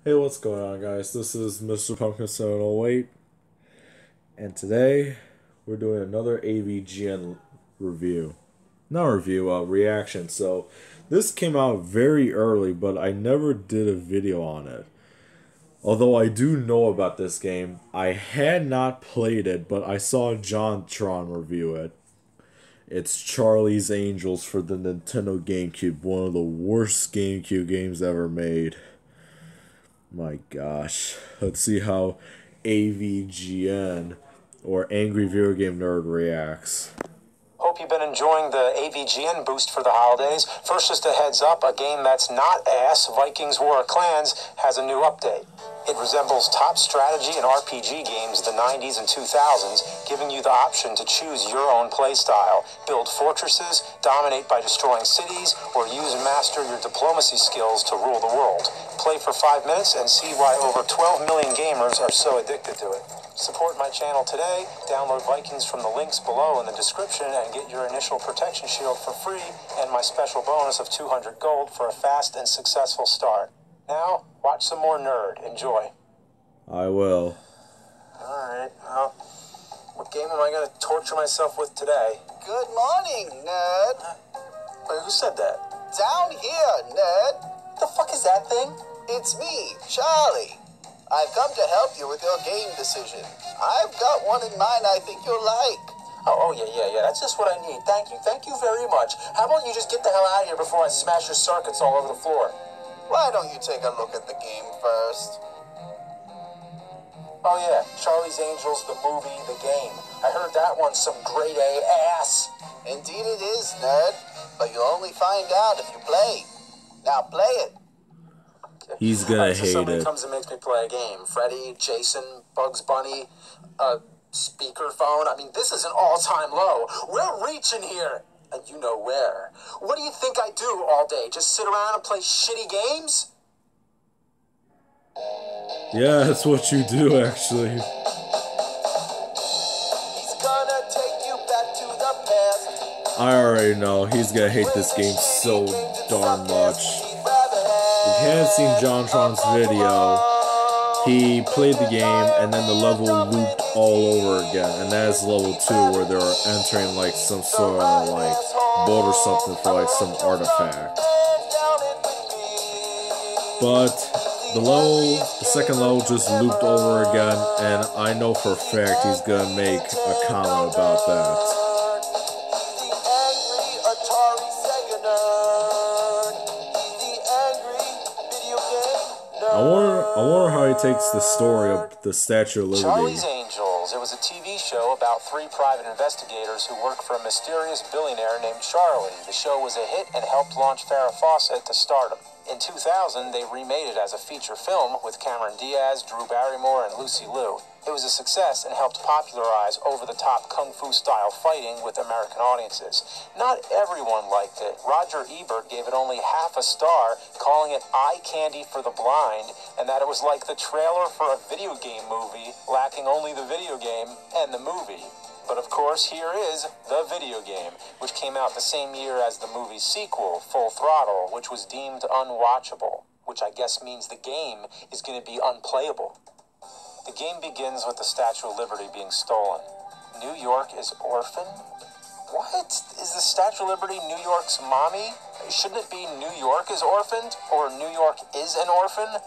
Hey, what's going on, guys? This is Mr. Pumpkin 708, and today we're doing another AVGN review. Not review, reaction. So, this came out very early, but I never did a video on it. Although I do know about this game, I had not played it, but I saw JonTron review it. It's Charlie's Angels for the Nintendo GameCube, one of the worst GameCube games ever made. My gosh. Let's see how AVGN, or Angry Video Game Nerd, reacts. Hope you've been enjoying the AVGN boost for the holidays. First, just a heads up, a game that's not ass, Vikings War of Clans, has a new update. It resembles top strategy and RPG games of the 90s and 2000s, giving you the option to choose your own playstyle. Build fortresses, dominate by destroying cities, or use and master your diplomacy skills to rule the world. Play for 5 minutes and see why over 12 million gamers are so addicted to it. Support my channel today, download Vikings from the links below in the description, and get your initial protection shield for free and my special bonus of 200 gold for a fast and successful start. Now, watch some more Nerd. Enjoy. I will. Alright, well, what game am I going to torture myself with today? Good morning, Nerd. Wait, who said that? Down here, Nerd. The fuck is that thing? It's me, Charlie. I've come to help you with your game decision. I've got one in mind I think you'll like. Oh, yeah. That's just what I need. Thank you very much. How about you just get the hell out of here before I smash your circuits all over the floor? Why don't you take a look at the game first? Oh yeah, Charlie's Angels, the movie, the game. I heard that one's some grade A ass. Indeed it is, Nerd. But you'll only find out if you play. Now play it. He's gonna hate somebody it. comes and makes me play a game. Freddy, Jason, Bugs Bunny, speakerphone. I mean, this is an all-time low. We're reaching here. And you know where. What do you think I do all day? Just sit around and play shitty games? Yeah, that's what you do, actually. He's gonna take you back to the past. I already know, he's gonna hate this game so darn much. If you haven't seen JonTron's video, he played the game and then the level looped all over again, and that is level 2 where they're entering like some sort of like boat or something for like some artifact. But the second level just looped over again, and I know for a fact he's gonna make a comment about that. I wonder how he takes the story of the Statue of Liberty. Charlie's Angels. It was a TV show about 3 private investigators who work for a mysterious billionaire named Charlie. The show was a hit and helped launch Farrah Fawcett to stardom. In 2000, they remade it as a feature film with Cameron Diaz, Drew Barrymore, and Lucy Liu. It was a success and helped popularize over-the-top kung fu-style fighting with American audiences. Not everyone liked it. Roger Ebert gave it only half a star, calling it eye candy for the blind, and that it was like the trailer for a video game movie, lacking only the video game and the movie. But of course, here is the video game, which came out the same year as the movie's sequel, Full Throttle, which was deemed unwatchable, which I guess means the game is going to be unplayable. The game begins with the Statue of Liberty being stolen. New York is orphaned? What? Is the Statue of Liberty New York's mommy? Shouldn't it be New York is orphaned? Or New York is an orphan?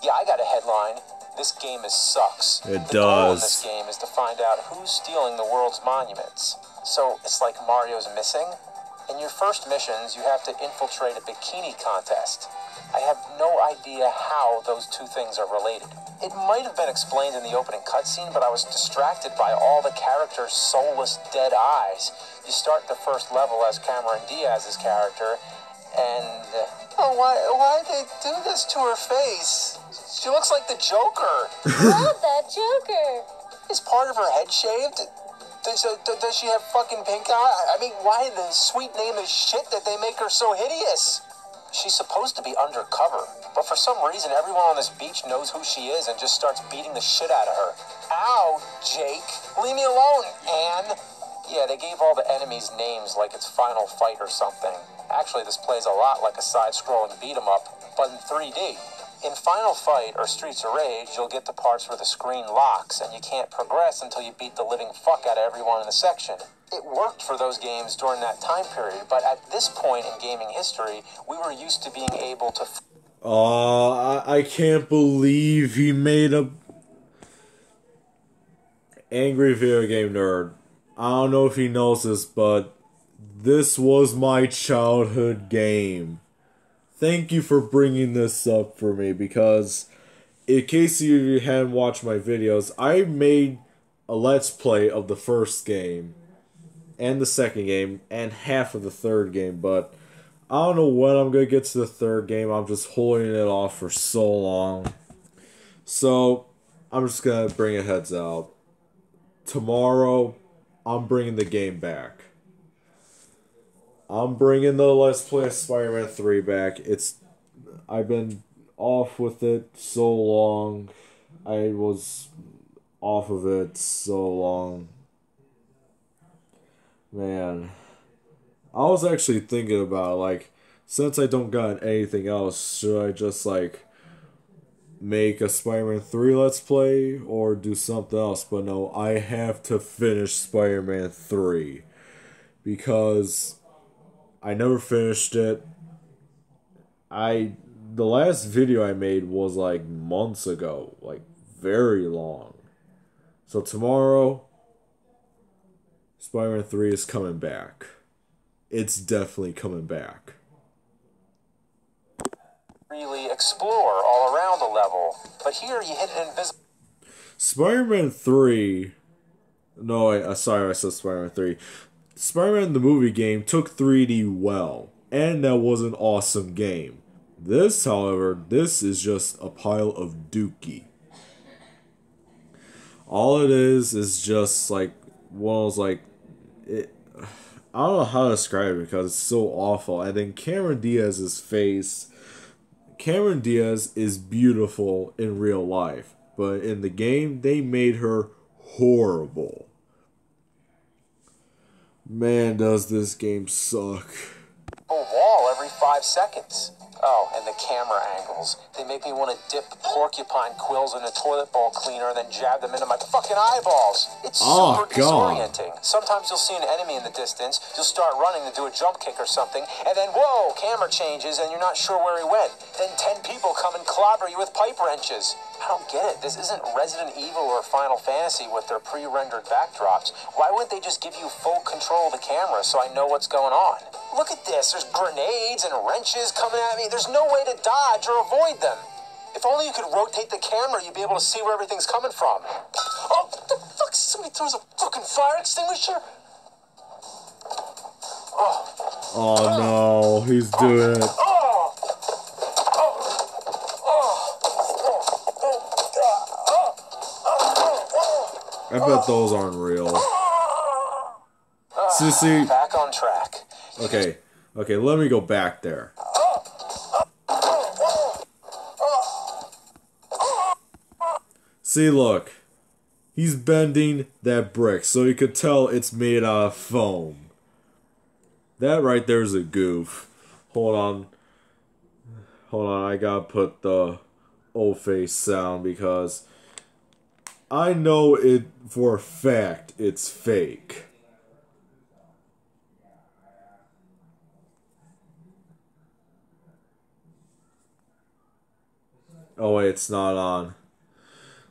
Yeah, I got a headline. This game sucks. It The goal in does. this game is to find out who's stealing the world's monuments. So it's like Mario's missing. In your first missions, you have to infiltrate a bikini contest. I have no idea how those two things are related. It might have been explained in the opening cutscene, but I was distracted by all the characters' soulless dead eyes. You start the first level as Cameron Diaz's character, and why'd they do this to her face? She looks like the Joker. Love that Joker. Is part of her head shaved? Does she have fucking pink eye? I mean, why the sweet name is shit that they make her so hideous? She's supposed to be undercover, but for some reason everyone on this beach knows who she is and just starts beating the shit out of her. Ow, Jake. Leave me alone, Anne. Yeah, they gave all the enemies names like it's Final Fight or something. Actually, this plays a lot like a side-scrolling beat-em-up, but in 3D. In Final Fight or Streets of Rage, you'll get to parts where the screen locks and you can't progress until you beat the living fuck out of everyone in the section. It worked for those games during that time period, but at this point in gaming history, we were used to being able to... I can't believe he made a... Angry video game nerd. I don't know if he knows this, but this was my childhood game. Thank you for bringing this up for me, because in case you hadn't watched my videos, I made a Let's Play of the first game, and the second game, and half of the third game, but I don't know when I'm going to get to the third game. I'm just holding it off for so long. So, I'm just going to bring a heads out. Tomorrow, I'm bringing the game back. I'm bringing the Let's Play Spider-Man 3 back. I've been off with it so long. I was off of it so long. Man. I was actually thinking about, like, since I don't got anything else, should I just, like, make a Spider-Man 3 Let's Play or do something else? But no, I have to finish Spider-Man 3 because I never finished it. The last video I made was like months ago, like very long. So tomorrow, Spider-Man 3 is coming back. It's definitely coming back. Really explore all around the level, but here you hit an invisible... Spider-Man 3... No, sorry, I said Spider-Man 3. Spider-Man the movie game took 3D well, and that was an awesome game. This, however, this is just a pile of dookie. All it is just like one of those, like, I don't know how to describe it because it's so awful. And then Cameron Diaz's face. Cameron Diaz is beautiful in real life, but in the game they made her horrible. Man, does this game suck. A wall every 5 seconds. Oh, and the camera angles. They make me want to dip porcupine quills in a toilet bowl cleaner and then jab them into my fucking eyeballs. It's super disorienting. Sometimes you'll see an enemy in the distance, you'll start running to do a jump kick or something, and then, whoa, camera changes and you're not sure where he went. Then 10 people come and clobber you with pipe wrenches. I don't get it. This isn't Resident Evil or Final Fantasy with their pre-rendered backdrops. Why wouldn't they just give you full control of the camera so I know what's going on? Look at this. There's grenades and wrenches coming at me. There's no way to dodge or avoid them. If only you could rotate the camera, you'd be able to see where everything's coming from. Oh, what the fuck? Somebody throws a fucking fire extinguisher? Oh no, he's doing it. I bet those aren't real. See? Back on track. Okay, let me go back there. See, look. He's bending that brick, so you could tell it's made out of foam. That right there is a goof. Hold on, I gotta put the old face sound because I know it for a fact it's fake. Oh wait, it's not on.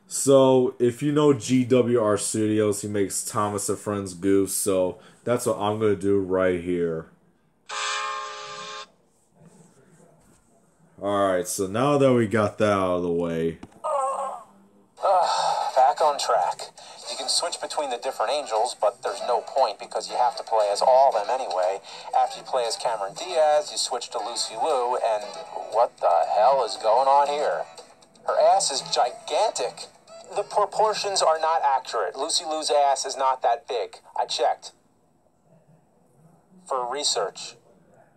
So, if you know GWR Studios, he makes Thomas and Friends goofs, so that's what I'm going to do right here. Alright, so now that we got that out of the way. Back on track. You can switch between the different angels, but there's no point because you have to play as all of them anyway. After you play as Cameron Diaz, you switch to Lucy Liu, and what the hell is going on here? Her ass is gigantic. The proportions are not accurate. Lucy Liu's ass is not that big. I checked. For research.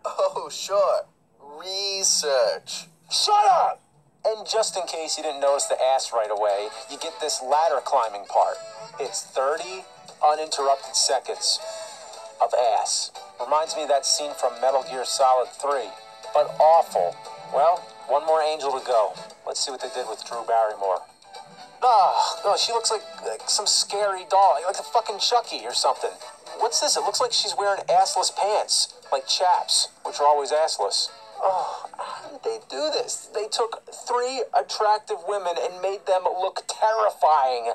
Oh, sure. Research. Shut up! And just in case you didn't notice the ass right away, you get this ladder climbing part. It's 30 uninterrupted seconds of ass. Reminds me of that scene from Metal Gear Solid 3. But awful. Well, one more angel to go. Let's Let's see what they did with Drew Barrymore. Oh, no, she looks like some scary doll, like a fucking Chucky or something. What's this? It looks like she's wearing assless pants, like chaps, which are always assless. Oh, how did they do this? They took 3 attractive women and made them look terrifying.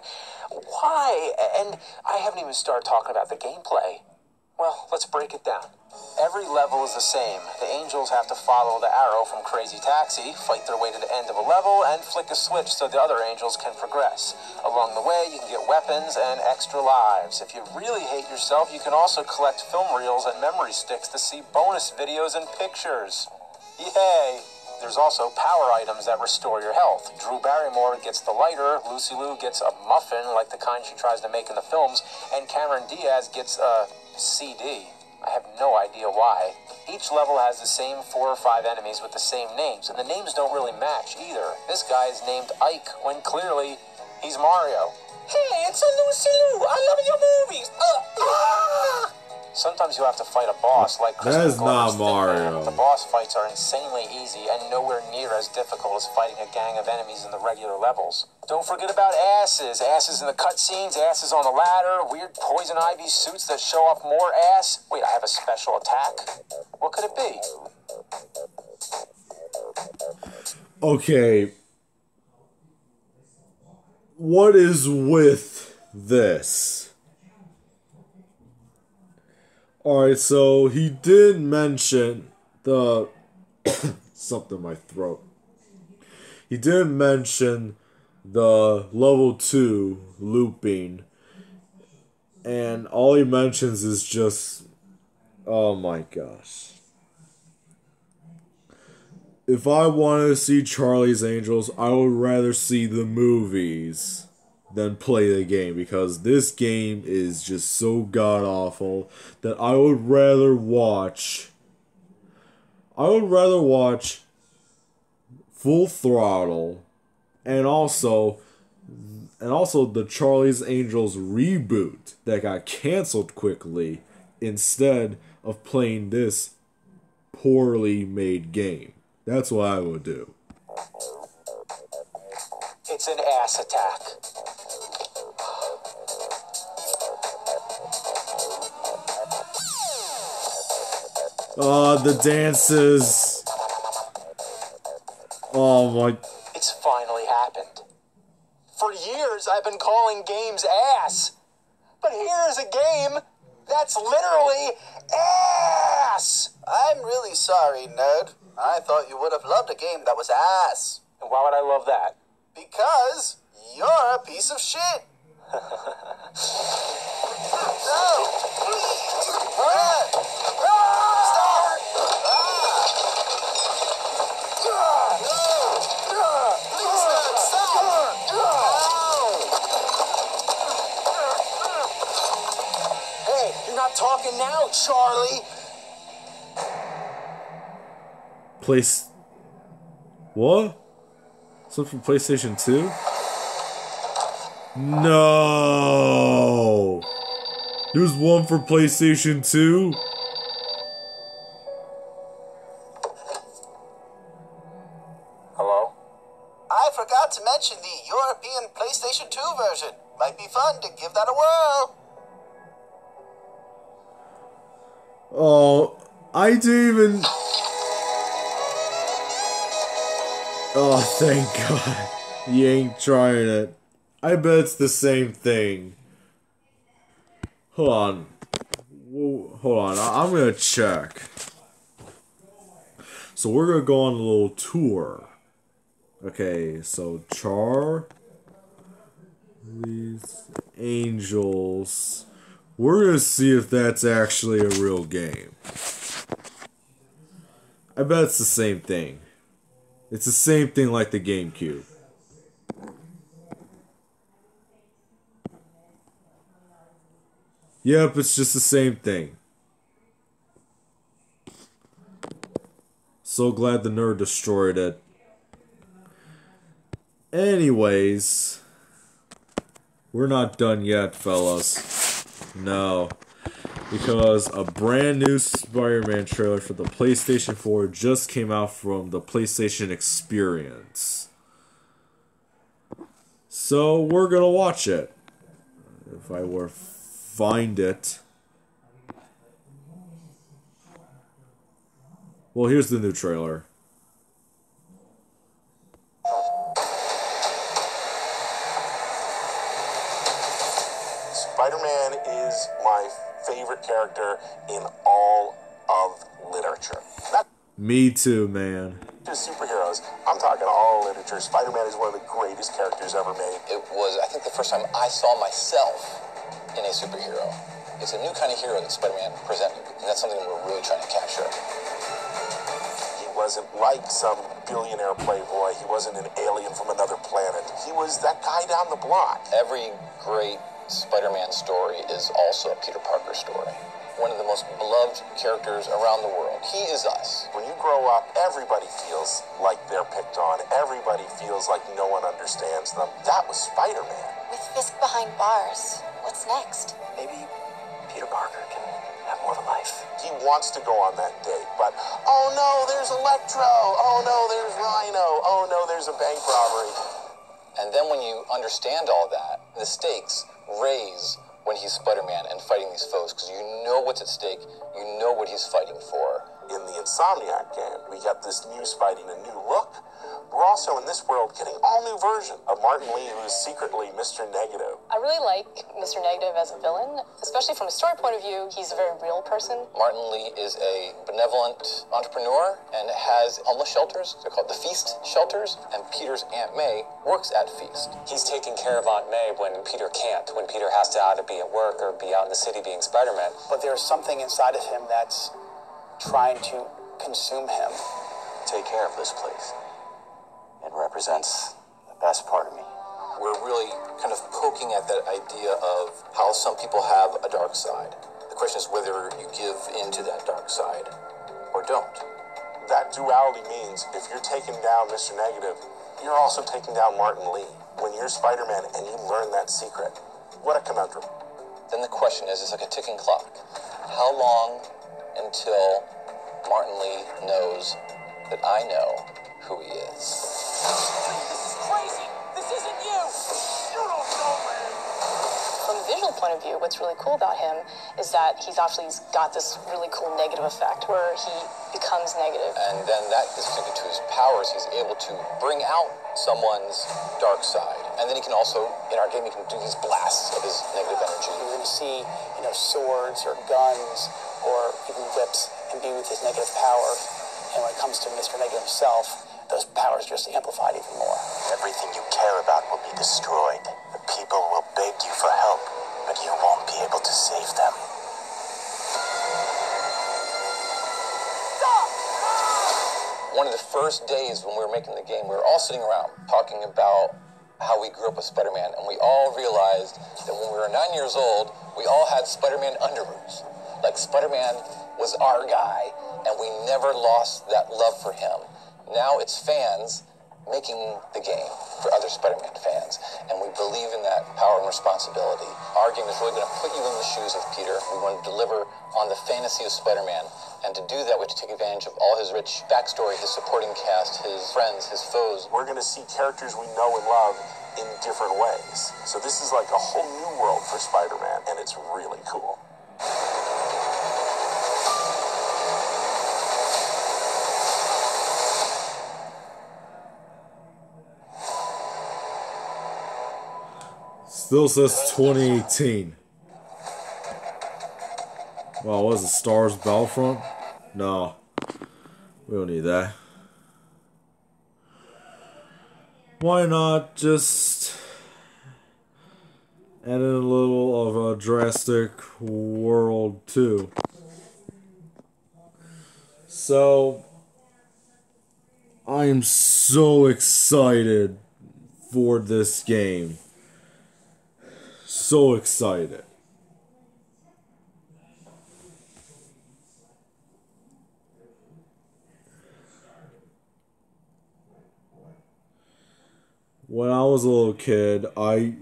Why? And I haven't even started talking about the gameplay. Well, let's break it down. Every level is the same. The angels have to follow the arrow from Crazy Taxi, fight their way to the end of a level, and flick a switch so the other angels can progress. Along the way, you can get weapons and extra lives. If you really hate yourself, you can also collect film reels and memory sticks to see bonus videos and pictures. Yay! There's also power items that restore your health. Drew Barrymore gets the lighter, Lucy Liu gets a muffin like the kind she tries to make in the films, and Cameron Diaz gets a CD. I have no idea why. Each level has the same 4 or 5 enemies with the same names, and the names don't really match either. This guy is named Ike, when clearly he's Mario. Hey, it's a Lucy Liu! I love your movies! Sometimes you have to fight a boss like That is not Mario. The boss fights are insanely easy and nowhere near as difficult as fighting a gang of enemies in the regular levels. Don't forget about asses. Asses in the cutscenes, asses on the ladder, weird poison ivy suits that show off more ass. Wait, I have a special attack? What could it be? Okay. What is with this? Alright, so he did mention the... something in my throat. He did mention the level 2 looping. And all he mentions is just... oh my gosh. If I wanted to see Charlie's Angels, I would rather see the movies than play the game, because this game is just so god awful that I would rather watch Full Throttle and also the Charlie's Angels reboot that got canceled quickly instead of playing this poorly made game. That's what I would do. It's an ass attack. The dances. Oh my. It's finally happened. For years, I've been calling games ass. But here's a game that's literally ass. I'm really sorry, nerd. I thought you would have loved a game that was ass. And why would I love that? Because you're a piece of shit. No, please. Stop. Please, nerd, stop. Hey, you're not talking now, Charlie. What? Something from PlayStation 2? No! There's one for PlayStation 2? Hello? I forgot to mention the European PlayStation 2 version. Might be fun to give that a whirl. Oh, I didn't even... oh, thank God. You ain't trying it. I bet it's the same thing. Hold on. Hold on. I'm gonna check. So we're gonna go on a little tour. Okay, so Charlie's Angels. We're gonna see if that's actually a real game. I bet it's the same thing. It's the same thing like the GameCube. Yep, it's just the same thing. So glad the nerd destroyed it. Anyways, we're not done yet, fellas. No. Because a brand new Spider-Man trailer for the PlayStation 4 just came out from the PlayStation Experience. So we're gonna watch it. If I were find it. Well, here's the new trailer. Spider-Man is my favorite character in all of literature. Not Me too, man. just superheroes. I'm talking all literature. Spider-Man is one of the greatest characters ever made. It was, I think, the first time I saw myself in a superhero. It's a new kind of hero that Spider-Man presented, and that's something we're really trying to capture. He wasn't like some billionaire playboy. He wasn't an alien from another planet. He was that guy down the block. Every great Spider-Man story is also a Peter Parker story. One of the most beloved characters around the world. He is us. When you grow up, everybody feels like they're picked on. Everybody feels like no one understands them. That was Spider-Man. With Fisk behind bars, what's next? Maybe Peter Parker can have more of a life. He wants to go on that date, but oh no, there's Electro. Oh no, there's Rhino. Oh no, there's a bank robbery. And then when you understand all that, the stakes raise when he's Spider-Man and fighting these foes, because you know what's at stake, you know what he's fighting for. In the Insomniac game, we got this new Spidey, a new look. We're also in this world getting all new version of Martin Lee, who is secretly Mr. Negative. I really like Mr. Negative as a villain, especially from a story point of view. He's a very real person. Martin Lee is a benevolent entrepreneur and has homeless shelters. They're called the Feast shelters, and Peter's Aunt May works at Feast. He's taking care of Aunt May when Peter can't, when Peter has to either be at work or be out in the city being Spider-Man. But there's something inside of him that's trying to consume him. Take care of this place. It represents the best part of me. We're really kind of poking at that idea of how some people have a dark side. The question is whether you give into that dark side or don't. That duality means if you're taking down Mr. Negative, you're also taking down Martin Lee. When you're Spider-Man and you learn that secret, what a conundrum. Then the question is, it's like a ticking clock. How long until Martin Lee knows that I know who he is? This is crazy! This isn't you! You don't know, man! From a visual point of view, what's really cool about him is that he's got this really cool negative effect where he becomes negative. And then that is connected to his powers. He's able to bring out someone's dark side. And then he can also, in our game, he can do these blasts of his negative energy. You're going to see, swords or guns or even whips imbued with his negative power. And when it comes to Mr. Negative himself, those powers are just amplified even more. Everything you care about will be destroyed. The people will beg you for help, but you won't be able to save them. One of the first days when we were making the game, we were all sitting around talking about how we grew up with Spider-Man, and we all realized that when we were 9 years old, we all had Spider-Man underoos. Like, Spider-Man was our guy, and we never lost that love for him. Now it's fans making the game for other Spider-Man fans, and we believe in that power and responsibility. Our game is really going to put you in the shoes of Peter. We want to deliver on the fantasy of Spider-Man, and to do that, we have to take advantage of all his rich backstory, his supporting cast, his friends, his foes. We're going to see characters we know and love in different ways. So this is like a whole new world for Spider-Man, and it's really cool. Still says 2018. Wow, what is it? Stars Battlefront? No. We don't need that. Why not just add in a little of a Jurassic World 2? So, I am so excited for this game. So excited. When I was a little kid, I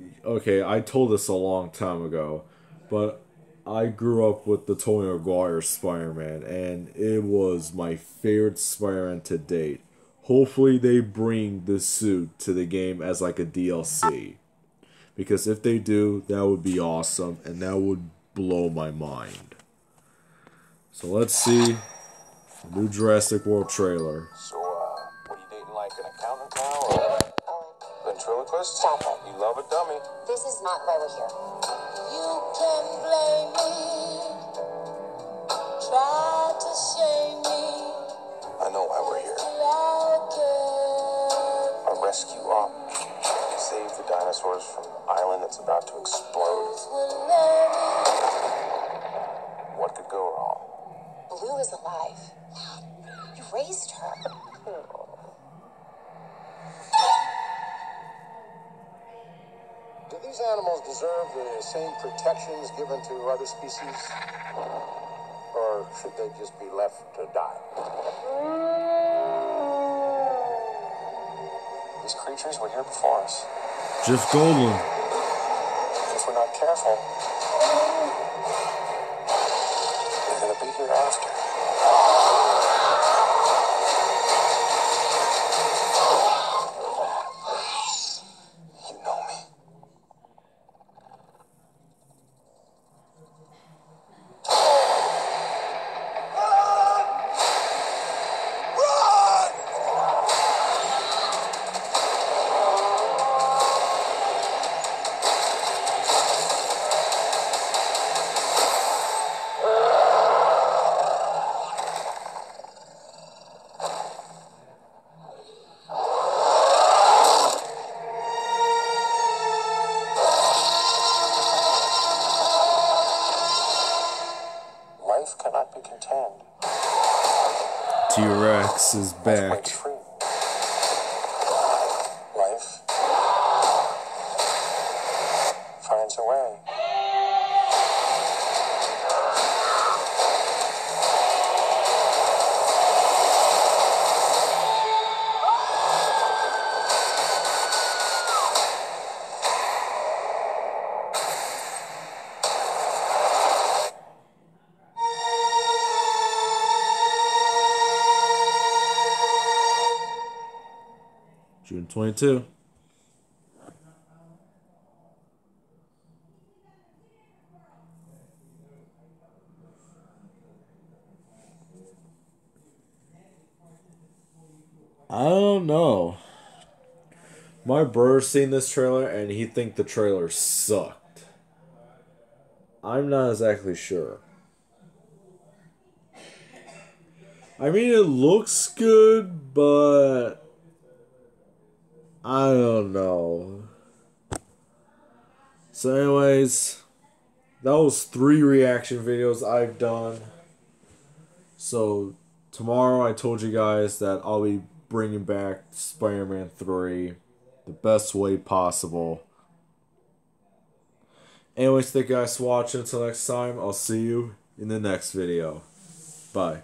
told this a long time ago, but I grew up with the Tobey Maguire Spider-Man, and it was my favorite Spider-Man to date. Hopefully they bring the suit to the game as like a DLC. Because if they do, that would be awesome, and that would blow my mind. So let's see the new Jurassic World trailer. So, what are you dating, like an accountant now, or ventriloquist? Stop it. You love a dummy. This is not why we're here. You can blame me, try to shame me. I know why we're here. A rescue op. Save the dinosaurs from an island that's about to explode. What could go wrong? Blue is alive. You raised her. Do these animals deserve the same protections given to other species? Or should they just be left to die? These creatures were here before us. Jeff Goldblum. If we're not careful, they're gonna be here after. You know me. Life cannot be contained. T-Rex is back. Breaks free. Life finds a way. June 22. I don't know. My brother's seen this trailer and he think the trailer sucked. I'm not exactly sure. I mean, it looks good, but I don't know. So anyways, that was 3 reaction videos I've done. So tomorrow I told you guys that I'll be bringing back Spider-Man 3 the best way possible. Anyways, thank you guys for watching. Until next time, I'll see you in the next video. Bye.